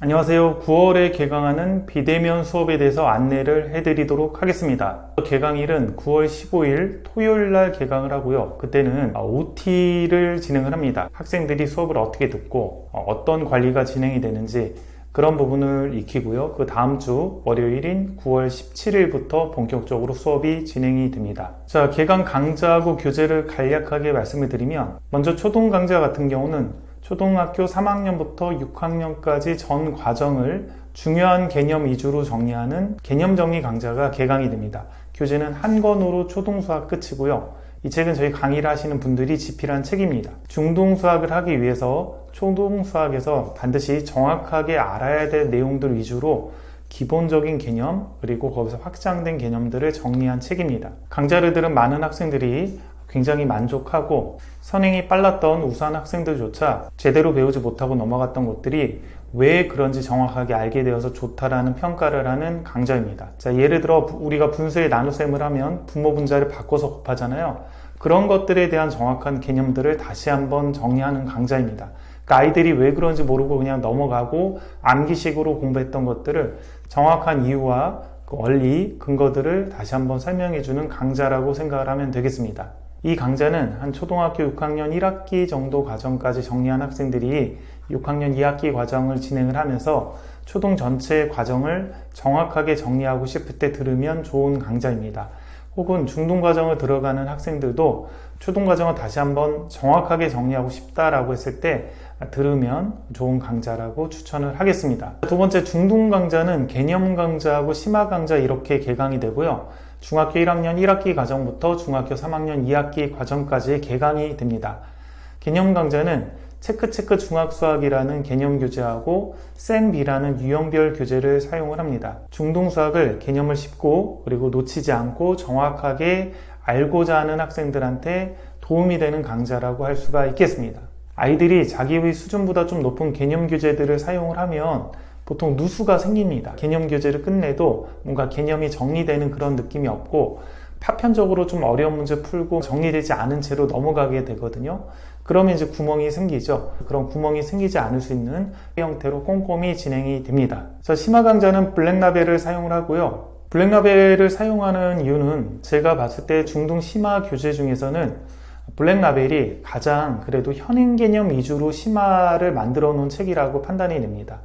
안녕하세요. 9월에 개강하는 비대면 수업에 대해서 안내를 해드리도록 하겠습니다. 개강일은 9월 15일 토요일 날 개강을 하고요. 그때는 OT를 진행을 합니다. 학생들이 수업을 어떻게 듣고 어떤 관리가 진행이 되는지 그런 부분을 익히고요. 그 다음 주 월요일인 9월 17일부터 본격적으로 수업이 진행이 됩니다. 자, 개강 강좌하고 교재를 간략하게 말씀을 드리면, 먼저 초등 강좌 같은 경우는 초등학교 3학년부터 6학년까지 전 과정을 중요한 개념 위주로 정리하는 개념 정리 강좌가 개강이 됩니다. 교재는 한 권으로 초등수학 끝이고요. 이 책은 저희 강의를 하시는 분들이 집필한 책입니다. 중등수학을 하기 위해서 초등수학에서 반드시 정확하게 알아야 될 내용들 위주로 기본적인 개념, 그리고 거기서 확장된 개념들을 정리한 책입니다. 강좌를 들은 많은 학생들이 굉장히 만족하고, 선행이 빨랐던 우수한 학생들조차 제대로 배우지 못하고 넘어갔던 것들이 왜 그런지 정확하게 알게 되어서 좋다라는 평가를 하는 강좌입니다. 자, 예를 들어 우리가 분수의 나눗셈을 하면 분모 분자를 바꿔서 곱하잖아요. 그런 것들에 대한 정확한 개념들을 다시 한번 정리하는 강좌입니다. 그러니까 아이들이 왜 그런지 모르고 그냥 넘어가고 암기식으로 공부했던 것들을 정확한 이유와 그 원리, 근거들을 다시 한번 설명해주는 강좌라고 생각을 하면 되겠습니다. 이 강좌는 한 초등학교 6학년 1학기 정도 과정까지 정리한 학생들이 6학년 2학기 과정을 진행을 하면서 초등 전체 과정을 정확하게 정리하고 싶을 때 들으면 좋은 강좌입니다. 혹은 중등 과정을 들어가는 학생들도 초등 과정을 다시 한번 정확하게 정리하고 싶다라고 했을 때 들으면 좋은 강좌라고 추천을 하겠습니다. 두 번째, 중등 강좌는 개념 강좌하고 심화 강좌 이렇게 개강이 되고요. 중학교 1학년 1학기 과정부터 중학교 3학년 2학기 과정까지 개강이 됩니다. 개념 강좌는 체크 중학수학이라는 개념 교재하고 쌤B라는 유형별 교재를 사용을 합니다. 중등수학을 개념을 쉽고 그리고 놓치지 않고 정확하게 알고자 하는 학생들한테 도움이 되는 강좌라고 할 수가 있겠습니다. 아이들이 자기의 수준보다 좀 높은 개념 교재들을 사용을 하면 보통 누수가 생깁니다. 개념 교재를 끝내도 뭔가 개념이 정리되는 그런 느낌이 없고 파편적으로 좀 어려운 문제 풀고 정리되지 않은 채로 넘어가게 되거든요. 그러면 이제 구멍이 생기죠. 그런 구멍이 생기지 않을 수 있는 형태로 꼼꼼히 진행이 됩니다. 심화 강좌는 블랙라벨을 사용을 하고요. 블랙라벨을 사용하는 이유는 제가 봤을 때 중등 심화 교재 중에서는 블랙라벨이 가장 그래도 현행 개념 위주로 심화를 만들어 놓은 책이라고 판단이 됩니다.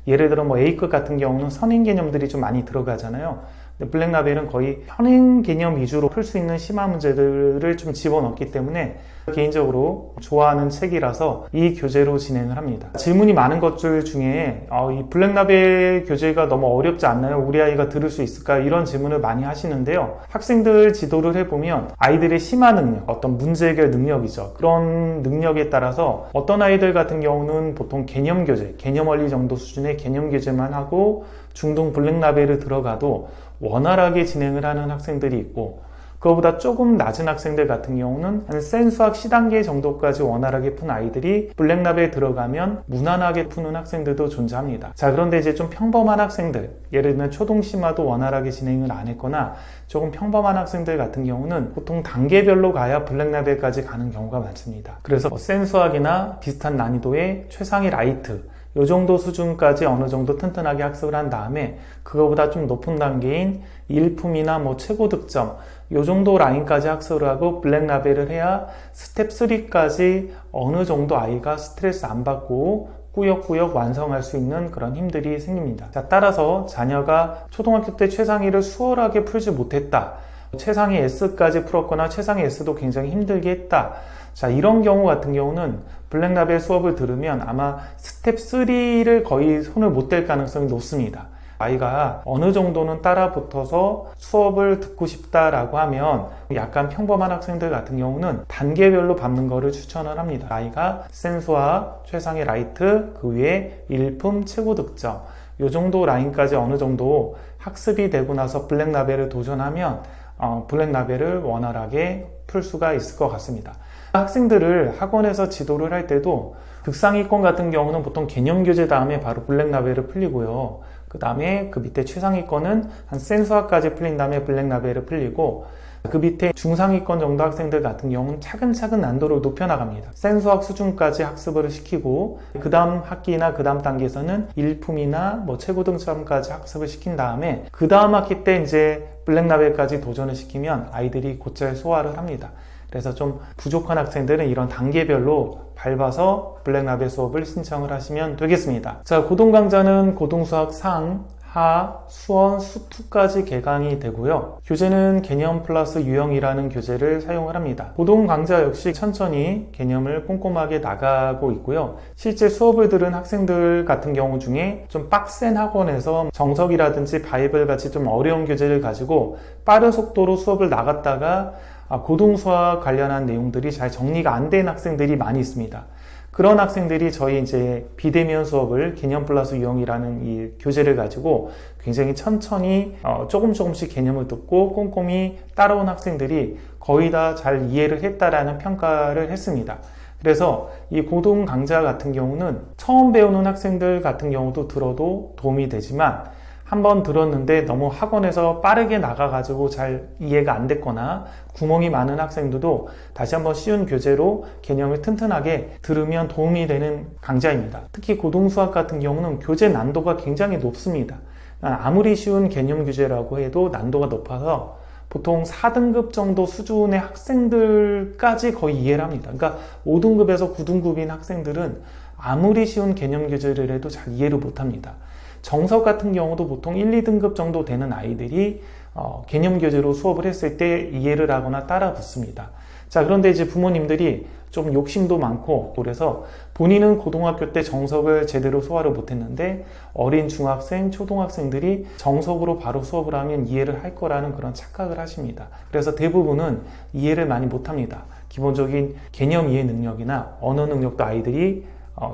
예를 들어 A급 같은 경우는 선행 개념들이 좀 많이 들어가잖아요. 근데 블랙라벨은 거의 현행 개념 위주로 풀 수 있는 심화 문제들을 좀 집어넣기 때문에 개인적으로 좋아하는 책이라서 이 교재로 진행을 합니다. 질문이 많은 것들 중에 이 블랙라벨 교재가 너무 어렵지 않나요? 우리 아이가 들을 수 있을까? 이런 질문을 많이 하시는데요. 학생들 지도를 해보면 아이들의 심화 능력, 어떤 문제 해결 능력이죠. 그런 능력에 따라서 어떤 아이들 같은 경우는 보통 개념 교재, 개념 원리 정도 수준의 개념 교재만 하고 중등 블랙라벨을 들어가도 원활하게 진행을 하는 학생들이 있고, 그거보다 조금 낮은 학생들 같은 경우는 한 센수학 C단계 정도까지 원활하게 푼 아이들이 블랙라벨에 들어가면 무난하게 푸는 학생들도 존재합니다. 자, 그런데 이제 좀 평범한 학생들, 예를 들면 초등심화도 원활하게 진행을 안 했거나 조금 평범한 학생들 같은 경우는 보통 단계별로 가야 블랙라벨까지 가는 경우가 많습니다. 그래서 센수학이나 비슷한 난이도의 최상위 라이트, 이 정도 수준까지 어느 정도 튼튼하게 학습을 한 다음에 그거보다 좀 높은 단계인 일품이나 최고 득점 이 정도 라인까지 학습을 하고 블랙라벨을 해야 스텝 3까지 어느 정도 아이가 스트레스 안 받고 꾸역꾸역 완성할 수 있는 그런 힘들이 생깁니다. 자, 따라서 자녀가 초등학교 때 최상위를 수월하게 풀지 못했다, 최상위 S까지 풀었거나 최상위 S도 굉장히 힘들게 했다, 자, 이런 경우 같은 경우는 블랙라벨 수업을 들으면 아마 스텝 3를 거의 손을 못 댈 가능성이 높습니다. 아이가 어느 정도는 따라 붙어서 수업을 듣고 싶다라고 하면 약간 평범한 학생들 같은 경우는 단계별로 밟는 거를 추천을 합니다. 아이가 센수학, 최상위 라이트, 그 위에 일품, 최고 득점 이 정도 라인까지 어느 정도 학습이 되고 나서 블랙라벨을 도전하면 블랙라벨을 원활하게 풀 수가 있을 것 같습니다. 학생들을 학원에서 지도를 할 때도 극상위권 같은 경우는 보통 개념 교재 다음에 바로 블랙라벨을 풀리고요. 그 다음에 그 밑에 최상위권은 한 센수학까지 풀린 다음에 블랙라벨을 풀리고, 그 밑에 중상위권 정도 학생들 같은 경우는 차근차근 난도를 높여나갑니다. 센 수학 수준까지 학습을 시키고 그 다음 학기나 그 다음 단계에서는 일품이나 최고등점까지 학습을 시킨 다음에 그 다음 학기 때 이제 블랙라벨까지 도전을 시키면 아이들이 곧잘 소화를 합니다. 그래서 좀 부족한 학생들은 이런 단계별로 밟아서 블랙라벨 수업을 신청을 하시면 되겠습니다. 자, 고등강좌는 고등수학 상, 하, 수원, 수2까지 개강이 되고요. 교재는 개념 플러스 유형이라는 교재를 사용을 합니다. 고등강좌 역시 천천히 개념을 꼼꼼하게 나가고 있고요. 실제 수업을 들은 학생들 같은 경우 중에 좀 빡센 학원에서 정석이라든지 바이블 같이 좀 어려운 교재를 가지고 빠른 속도로 수업을 나갔다가 고등수학 관련한 내용들이 잘 정리가 안 된 학생들이 많이 있습니다. 그런 학생들이 저희 이제 비대면 수업을 개념 플러스 유형이라는 이 교재를 가지고 굉장히 천천히 조금씩 개념을 듣고 꼼꼼히 따라온 학생들이 거의 다 잘 이해를 했다라는 평가를 했습니다. 그래서 이 고등 강좌 같은 경우는 처음 배우는 학생들 같은 경우도 들어도 도움이 되지만 한번 들었는데 너무 학원에서 빠르게 나가가지고 잘 이해가 안 됐거나 구멍이 많은 학생들도 다시 한번 쉬운 교재로 개념을 튼튼하게 들으면 도움이 되는 강좌입니다. 특히 고등수학 같은 경우는 교재 난도가 굉장히 높습니다. 아무리 쉬운 개념 교재라고 해도 난도가 높아서 보통 4등급 정도 수준의 학생들까지 거의 이해를 합니다. 그러니까 5등급에서 9등급인 학생들은 아무리 쉬운 개념 교재를 해도 잘 이해를 못합니다. 정석 같은 경우도 보통 1, 2등급 정도 되는 아이들이 개념 교재로 수업을 했을 때 이해를 하거나 따라 붙습니다. 자, 그런데 이제 부모님들이 좀 욕심도 많고 그래서 본인은 고등학교 때 정석을 제대로 소화를 못했는데 어린 중학생, 초등학생들이 정석으로 바로 수업을 하면 이해를 할 거라는 그런 착각을 하십니다. 그래서 대부분은 이해를 많이 못합니다. 기본적인 개념 이해 능력이나 언어 능력도 아이들이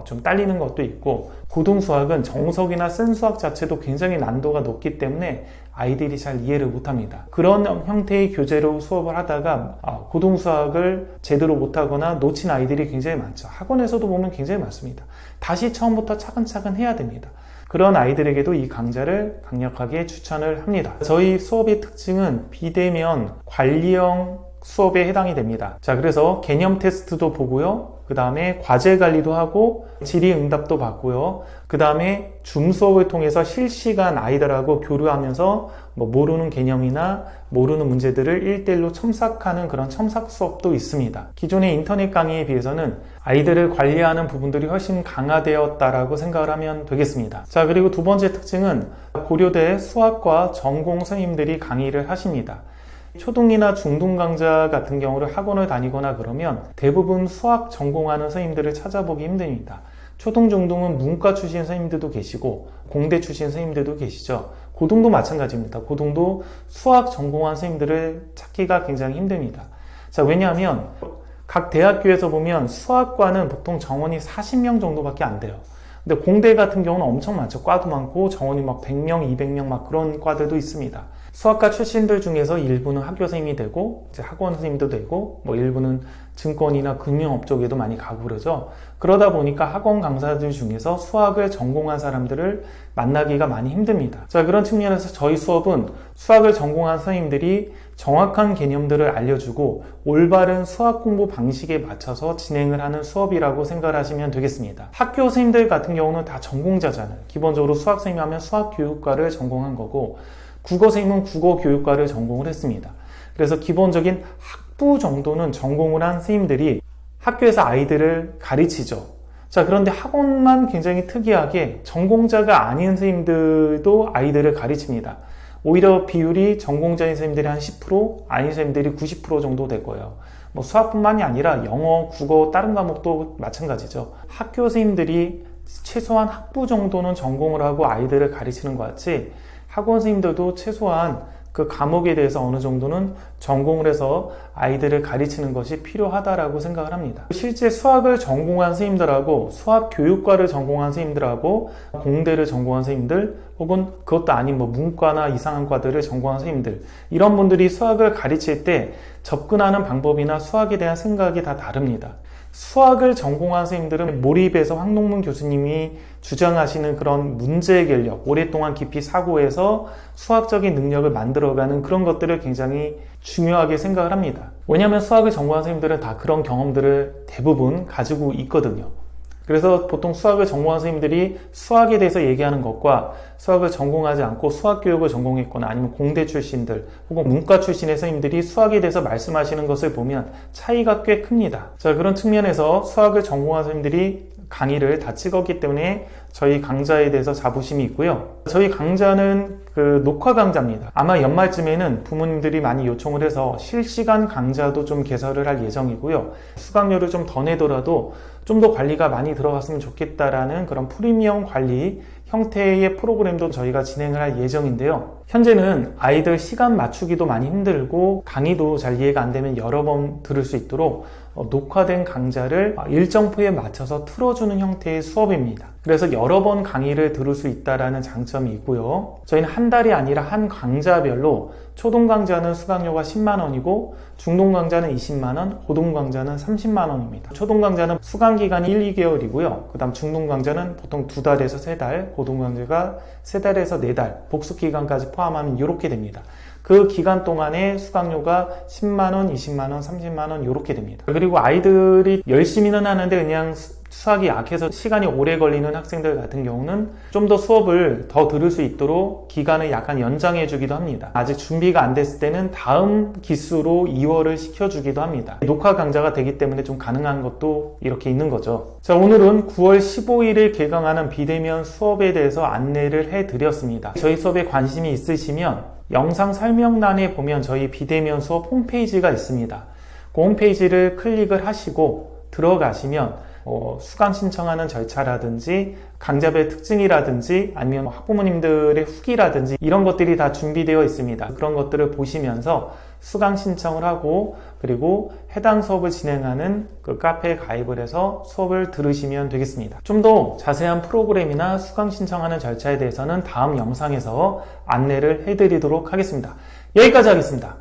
좀 딸리는 것도 있고 고등수학은 정석이나 센 수학 자체도 굉장히 난도가 높기 때문에 아이들이 잘 이해를 못합니다. 그런 형태의 교재로 수업을 하다가 고등수학을 제대로 못하거나 놓친 아이들이 굉장히 많죠. 학원에서도 보면 굉장히 많습니다. 다시 처음부터 차근차근 해야 됩니다. 그런 아이들에게도 이 강좌를 강력하게 추천을 합니다. 저희 수업의 특징은 비대면 관리형 수업에 해당이 됩니다. 자, 그래서 개념 테스트도 보고요. 그 다음에 과제 관리도 하고 질의응답도 받고요. 그 다음에 줌 수업을 통해서 실시간 아이들하고 교류하면서 모르는 개념이나 모르는 문제들을 1대1로 첨삭하는 그런 첨삭 수업도 있습니다. 기존의 인터넷 강의에 비해서는 아이들을 관리하는 부분들이 훨씬 강화되었다라고 생각을 하면 되겠습니다. 자, 그리고 두 번째 특징은 고려대 수학과 전공 선생님들이 강의를 하십니다. 초등이나 중등 강좌 같은 경우를 학원을 다니거나 그러면 대부분 수학 전공하는 선생님들을 찾아보기 힘듭니다. 초등, 중등은 문과 출신 선생님들도 계시고 공대 출신 선생님들도 계시죠. 고등도 마찬가지입니다. 고등도 수학 전공한 선생님들을 찾기가 굉장히 힘듭니다. 자, 왜냐하면 각 대학교에서 보면 수학과는 보통 정원이 40명 정도밖에 안 돼요. 근데 공대 같은 경우는 엄청 많죠. 과도 많고 정원이 막 100명, 200명 막 그런 과들도 있습니다. 수학과 출신들 중에서 일부는 학교 선생님이 되고 이제 학원 선생님도 되고 일부는 증권이나 금융업 쪽에도 많이 가고 그러죠. 그러다 보니까 학원 강사들 중에서 수학을 전공한 사람들을 만나기가 많이 힘듭니다. 자, 그런 측면에서 저희 수업은 수학을 전공한 선생님들이 정확한 개념들을 알려주고 올바른 수학 공부 방식에 맞춰서 진행을 하는 수업이라고 생각을 하시면 되겠습니다. 학교 선생님들 같은 경우는 다 전공자잖아요. 기본적으로 수학 선생님 하면 수학교육과를 전공한 거고 국어 선생님은 국어교육과를 전공을 했습니다. 그래서 기본적인 학부 정도는 전공을 한 선생님들이 학교에서 아이들을 가르치죠. 자, 그런데 학원만 굉장히 특이하게 전공자가 아닌 선생님들도 아이들을 가르칩니다. 오히려 비율이 전공자인 선생님들이 한 10%, 아닌 선생님들이 90% 정도 될 거예요. 수학뿐만이 아니라 영어, 국어, 다른 과목도 마찬가지죠. 학교 선생님들이 최소한 학부 정도는 전공을 하고 아이들을 가르치는 것 같이 학원 선생님들도 최소한 그 과목에 대해서 어느 정도는 전공을 해서 아이들을 가르치는 것이 필요하다라고 생각을 합니다. 실제 수학을 전공한 선생님들하고 수학교육과를 전공한 선생님들하고 공대를 전공한 선생님들 혹은 그것도 아닌 문과나 이상한 과들을 전공한 선생님들 이런 분들이 수학을 가르칠 때 접근하는 방법이나 수학에 대한 생각이 다 다릅니다. 수학을 전공한 선생님들은 몰입해서 황동문 교수님이 주장하시는 그런 문제 해결력, 오랫동안 깊이 사고해서 수학적인 능력을 만들어가는 그런 것들을 굉장히 중요하게 생각을 합니다. 왜냐하면 수학을 전공한 선생님들은 다 그런 경험들을 대부분 가지고 있거든요. 그래서 보통 수학을 전공한 선생님들이 수학에 대해서 얘기하는 것과 수학을 전공하지 않고 수학교육을 전공했거나 아니면 공대 출신들 혹은 문과 출신의 선생님들이 수학에 대해서 말씀하시는 것을 보면 차이가 꽤 큽니다. 자, 그런 측면에서 수학을 전공한 선생님들이 강의를 다 찍었기 때문에 저희 강좌에 대해서 자부심이 있고요. 저희 강좌는 녹화 강좌입니다. 아마 연말쯤에는 부모님들이 많이 요청을 해서 실시간 강좌도 좀 개설을 할 예정이고요. 수강료를 좀 더 내더라도 좀 더 관리가 많이 들어갔으면 좋겠다라는 그런 프리미엄 관리 형태의 프로그램도 저희가 진행을 할 예정인데요. 현재는 아이들 시간 맞추기도 많이 힘들고 강의도 잘 이해가 안 되면 여러 번 들을 수 있도록 녹화된 강좌를 일정 표에 맞춰서 틀어주는 형태의 수업입니다. 그래서 여러 번 강의를 들을 수 있다는 장점이 있고요. 저희는 한 달이 아니라 한 강좌별로 초등 강좌는 수강료가 10만 원이고 중등 강좌는 20만 원, 고등 강좌는 30만 원입니다. 초등 강좌는 수강 기간이 1, 2개월이고요. 그 다음 중등 강좌는 보통 2달에서 3달, 고등 강좌가 3달에서 4달, 복수 기간까지 포함하면 이렇게 됩니다. 그 기간 동안에 수강료가 10만원, 20만원, 30만원 이렇게 됩니다. 그리고 아이들이 열심히는 하는데 그냥 수학이 약해서 시간이 오래 걸리는 학생들 같은 경우는 좀 더 수업을 더 들을 수 있도록 기간을 약간 연장해 주기도 합니다. 아직 준비가 안 됐을 때는 다음 기수로 2월을 시켜주기도 합니다. 녹화 강좌가 되기 때문에 좀 가능한 것도 이렇게 있는 거죠. 자, 오늘은 9월 15일에 개강하는 비대면 수업에 대해서 안내를 해드렸습니다. 저희 수업에 관심이 있으시면 영상 설명란에 보면 저희 비대면 수업 홈페이지가 있습니다. 그 홈페이지를 클릭을 하시고 들어가시면 수강 신청하는 절차라든지 강좌별 특징이라든지 아니면 학부모님들의 후기라든지 이런 것들이 다 준비되어 있습니다. 그런 것들을 보시면서 수강 신청을 하고 그리고 해당 수업을 진행하는 그 카페에 가입을 해서 수업을 들으시면 되겠습니다. 좀 더 자세한 프로그램이나 수강 신청하는 절차에 대해서는 다음 영상에서 안내를 해드리도록 하겠습니다. 여기까지 하겠습니다.